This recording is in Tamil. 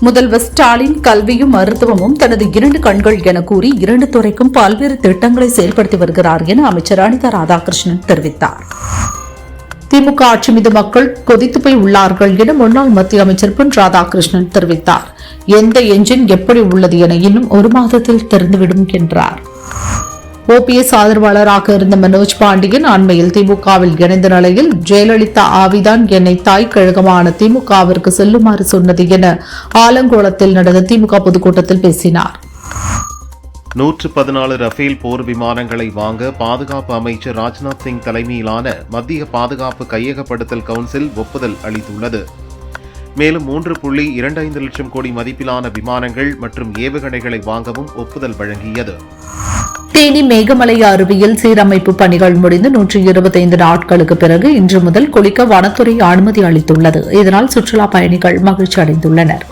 முதல்வர் ஸ்டாலின் கல்வியும் மருத்துவமும் தனது 2 கண்கள் என கூறி 2 துறைக்கும் பல்வேறு திட்டங்களை செயல்படுத்தி வருகிறார் என அமைச்சர் அனிதா ராதாகிருஷ்ணன் தெரிவித்தார். திமுக ஆட்சி மீது மக்கள் கொதித்து போய் உள்ளார்கள் என முன்னாள் மத்திய அமைச்சர் பொன் ராதாகிருஷ்ணன் தெரிவித்தார். எந்த என்ஜின் எப்படி உள்ளது என இன்னும் 1 மாதத்தில் தெரிந்துவிடும் என்றார். ஓபிஎஸ் ஆதரவாளராக இருந்த மனோஜ் பாண்டியன் அண்மையில் திமுகவில் இணைந்த நிலையில் ஜெயலலிதா ஆவிதான் என்னை தாய் கழகமான திமுகவிற்கு செல்லுமாறு சொன்னது என ஆலங்கோளத்தில் நடந்த திமுக பொதுக்கூட்டத்தில் பேசினார். 114 ரஃபேல் போர் விமானங்களை வாங்க பாதுகாப்பு அமைச்சர் ராஜ்நாத் சிங் தலைமையிலான மத்திய பாதுகாப்பு கையகப்படுத்தல் கவுன்சில் ஒப்புதல் அளித்துள்ளது. மேலும் 3.25 லட்சம் கோடி மதிப்பிலான விமானங்கள் மற்றும் ஏவுகணைகளை வாங்கவும் ஒப்புதல் வழங்கியது. தேனி மேகமலை அருவியில் சீரமைப்பு பணிகள் முடிந்து 125 நாட்களுக்கு பிறகு இன்று முதல் குளிக்க வனத்துறை அனுமதி அளித்துள்ளது. இதனால் சுற்றுலா பயணிகள் மகிழ்ச்சி அடைந்துள்ளனர்.